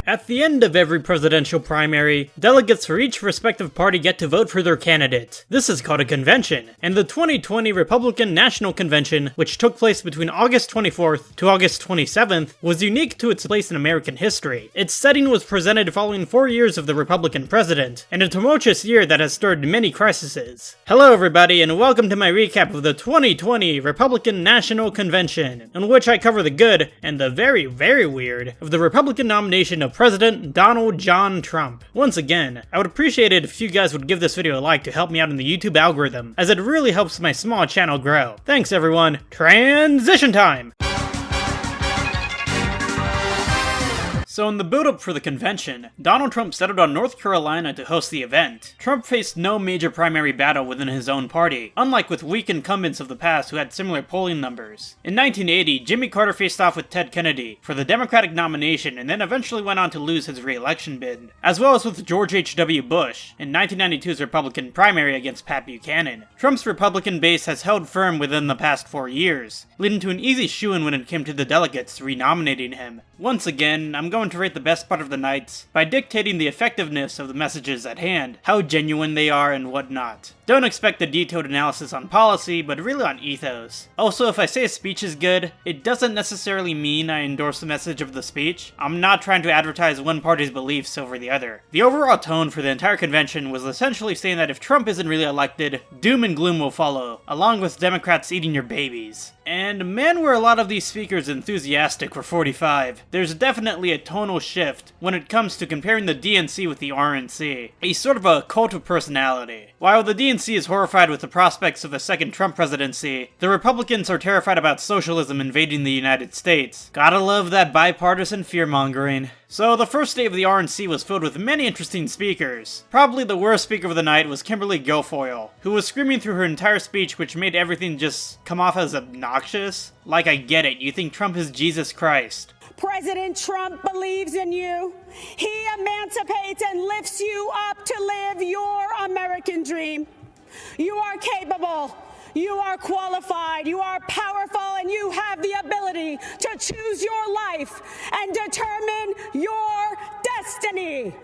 At the end of every presidential primary, delegates for each respective party get to vote for their candidate. This is called a convention, and the 2020 Republican National Convention, which took place between August 24th to August 27th, was unique to its place in American history. Its setting was presented following 4 years of the Republican president, and a tumultuous year that has stirred many crises. Hello everybody, and welcome to my recap of the 2020 Republican National Convention, in which I cover the good, and the very, very weird, of the Republican nomination of President Donald John Trump. Once again, I would appreciate it if you guys would give this video a like to help me out in the YouTube algorithm, as it really helps my small channel grow. Thanks everyone. Transition time! So in the build-up for the convention, Donald Trump settled on North Carolina to host the event. Trump faced no major primary battle within his own party, unlike with weak incumbents of the past who had similar polling numbers. In 1980, Jimmy Carter faced off with Ted Kennedy for the Democratic nomination and then eventually went on to lose his re-election bid, as well as with George H.W. Bush in 1992's Republican primary against Pat Buchanan. Trump's Republican base has held firm within the past 4 years, leading to an easy shoo-in when it came to the delegates renominating him. Once again, I'm going to rate the best part of the night by dictating the effectiveness of the messages at hand, how genuine they are and whatnot. Don't expect a detailed analysis on policy, but really on ethos. Also, if I say a speech is good, it doesn't necessarily mean I endorse the message of the speech. I'm not trying to advertise one party's beliefs over the other. The overall tone for the entire convention was essentially saying that if Trump isn't really elected, doom and gloom will follow, along with Democrats eating your babies. And man, were a lot of these speakers enthusiastic for 45. There's definitely a tonal shift when it comes to comparing the DNC with the RNC, a sort of a cult of personality. While the DNC is horrified with the prospects of a second Trump presidency, the Republicans are terrified about socialism invading the United States. Gotta love that bipartisan fear-mongering. So the first day of the RNC was filled with many interesting speakers. Probably the worst speaker of the night was Kimberly Guilfoyle, who was screaming through her entire speech, which made everything just come off as obnoxious. Like, I get it, you think Trump is Jesus Christ. President Trump believes in you. He emancipates and lifts you up to live your American dream. You are capable. You are qualified, you are powerful, and you have the ability to choose your life and determine your destiny.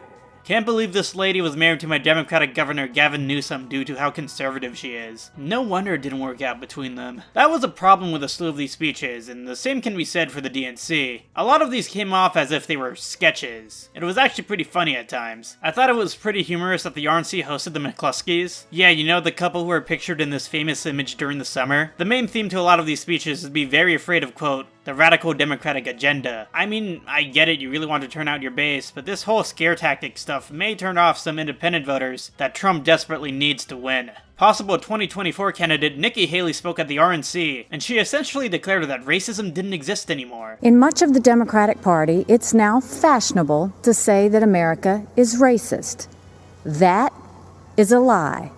Can't believe this lady was married to my Democratic Governor Gavin Newsom due to how conservative she is. No wonder it didn't work out between them. That was a problem with a slew of these speeches, and the same can be said for the DNC. A lot of these came off as if they were sketches. It was actually pretty funny at times. I thought it was pretty humorous that the RNC hosted the McCluskeys. Yeah, you know, the couple who are pictured in this famous image during the summer? The main theme to a lot of these speeches is to be very afraid of, quote, the radical Democratic agenda. I mean, I get it, you really want to turn out your base, but this whole scare tactic stuff may turn off some independent voters that Trump desperately needs to win. Possible 2024 candidate Nikki Haley spoke at the RNC, and she essentially declared that racism didn't exist anymore. In much of the Democratic Party, it's now fashionable to say that America is racist. That is a lie.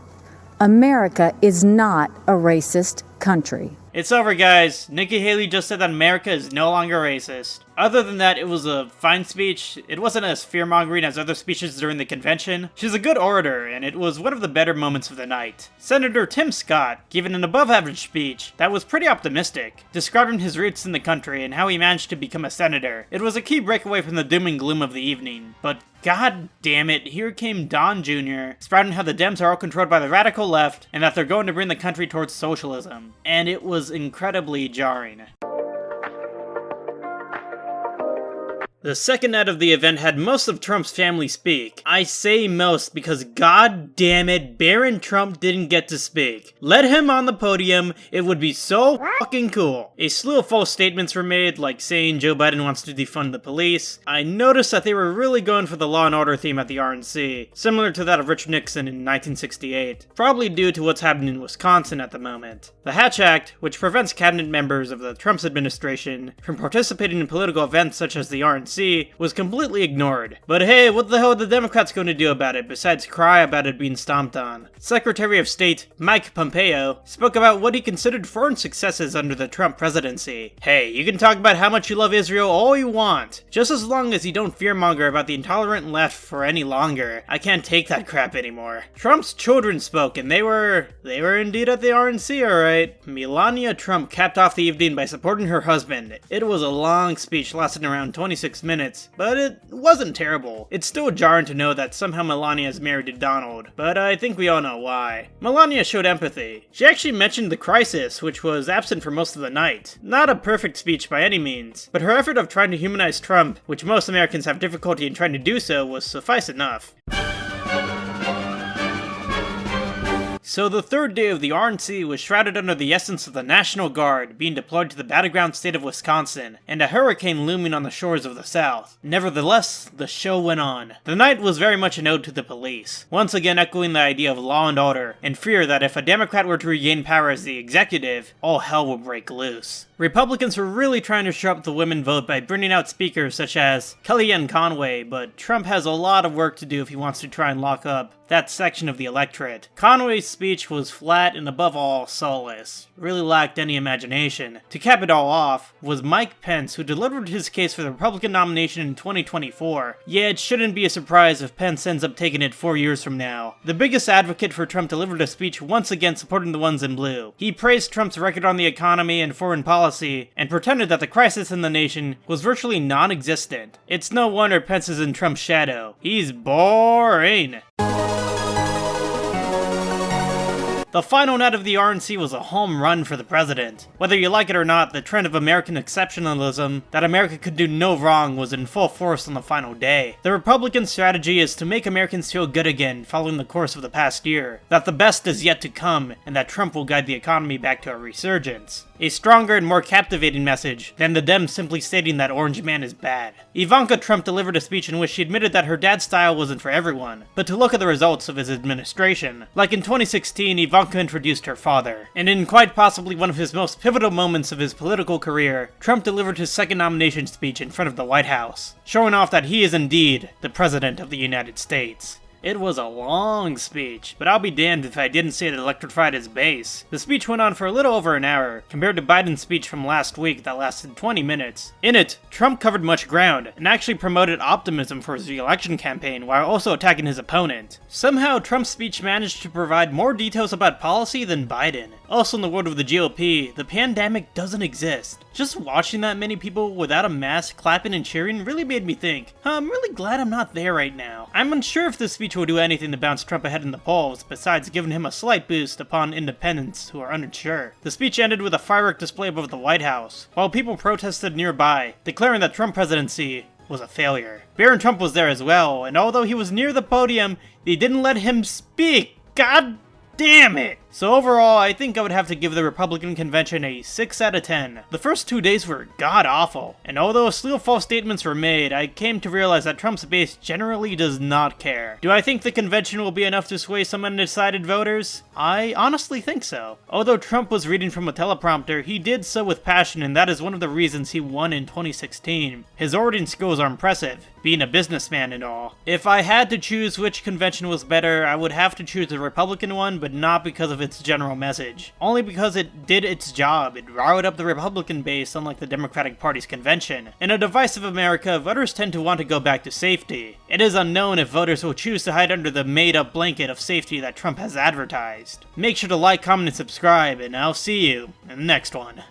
America is not a racist country. It's over, guys. Nikki Haley just said that America is no longer racist. Other than that, it was a fine speech. It wasn't as fear-mongering as other speeches during the convention. She's a good orator, and it was one of the better moments of the night. Senator Tim Scott gave an above-average speech that was pretty optimistic, describing his roots in the country and how he managed to become a senator. It was a key breakaway from the doom and gloom of the evening, but god damn it, here came Don Jr., spouting how the Dems are all controlled by the radical left, and that they're going to bring the country towards socialism. And it was incredibly jarring. The second night of the event had most of Trump's family speak. I say most because god damn it, Barron Trump didn't get to speak. Let him on the podium, it would be so fucking cool. A slew of false statements were made, like saying Joe Biden wants to defund the police. I noticed that they were really going for the law and order theme at the RNC, similar to that of Richard Nixon in 1968, probably due to what's happening in Wisconsin at the moment. The Hatch Act, which prevents cabinet members of the Trump's administration from participating in political events such as the RNC, was completely ignored. But hey, what the hell are the Democrats going to do about it besides cry about it being stomped on? Secretary of State Mike Pompeo spoke about what he considered foreign successes under the Trump presidency. Hey, you can talk about how much you love Israel all you want, just as long as you don't fearmonger about the intolerant left for any longer. I can't take that crap anymore. Trump's children spoke, and they were indeed at the RNC, alright. Melania Trump capped off the evening by supporting her husband. It was a long speech lasting around 26 minutes, but it wasn't terrible. It's still jarring to know that somehow Melania is married to Donald, but I think we all know why. Melania showed empathy. She actually mentioned the crisis, which was absent for most of the night. Not a perfect speech by any means, but her effort of trying to humanize Trump, which most Americans have difficulty in trying to do so, was suffice enough. So the third day of the RNC was shrouded under the essence of the National Guard being deployed to the battleground state of Wisconsin, and a hurricane looming on the shores of the South. Nevertheless, the show went on. The night was very much an ode to the police, once again echoing the idea of law and order, and fear that if a Democrat were to regain power as the executive, all hell will break loose. Republicans were really trying to shore up the women vote by bringing out speakers such as Kellyanne Conway, but Trump has a lot of work to do if he wants to try and lock up that section of the electorate. Conway's speech was flat and above all soulless, really lacked any imagination. To cap it all off was Mike Pence, who delivered his case for the Republican nomination in 2024. Yeah, it shouldn't be a surprise if Pence ends up taking it 4 years from now. The biggest advocate for Trump delivered a speech once again supporting the ones in blue. He praised Trump's record on the economy and foreign policy, and pretended that the crisis in the nation was virtually non-existent. It's no wonder Pence is in Trump's shadow. He's boring. The final night of the RNC was a home run for the president. Whether you like it or not, the trend of American exceptionalism, that America could do no wrong, was in full force on the final day. The Republican strategy is to make Americans feel good again following the course of the past year, that the best is yet to come, and that Trump will guide the economy back to a resurgence. A stronger and more captivating message than the Dems simply stating that Orange Man is bad. Ivanka Trump delivered a speech in which she admitted that her dad's style wasn't for everyone, but to look at the results of his administration. Like in 2016, Ivanka introduced her father, and in quite possibly one of his most pivotal moments of his political career, Trump delivered his second nomination speech in front of the White House, showing off that he is indeed the President of the United States. It was a long speech, but I'll be damned if I didn't say it electrified his base. The speech went on for a little over an hour, compared to Biden's speech from last week that lasted 20 minutes. In it, Trump covered much ground, and actually promoted optimism for his re-election campaign while also attacking his opponent. Somehow, Trump's speech managed to provide more details about policy than Biden. Also in the world of the GOP, the pandemic doesn't exist. Just watching that many people without a mask clapping and cheering really made me think, I'm really glad I'm not there right now. I'm unsure if this speech will do anything to bounce Trump ahead in the polls, besides giving him a slight boost upon independents who are unsure. The speech ended with a firework display above the White House, while people protested nearby, declaring that Trump presidency was a failure. BARRON Trump was there as well, and although he was near the podium, they didn't let him speak. God damn it! So overall, I think I would have to give the Republican convention a 6 out of 10. The first 2 days were god-awful, and although a slew of false statements were made, I came to realize that Trump's base generally does not care. Do I think the convention will be enough to sway some undecided voters? I honestly think so. Although Trump was reading from a teleprompter, he did so with passion, and that is one of the reasons he won in 2016. His orating skills are impressive, being a businessman and all. If I had to choose which convention was better, I would have to choose the Republican one, but not because of its general message. Only because it did its job. It riled up the Republican base, unlike the Democratic Party's convention. In a divisive America, voters tend to want to go back to safety. It is unknown if voters will choose to hide under the made-up blanket of safety that Trump has advertised. Make sure to like, comment, and subscribe, and I'll see you in the next one.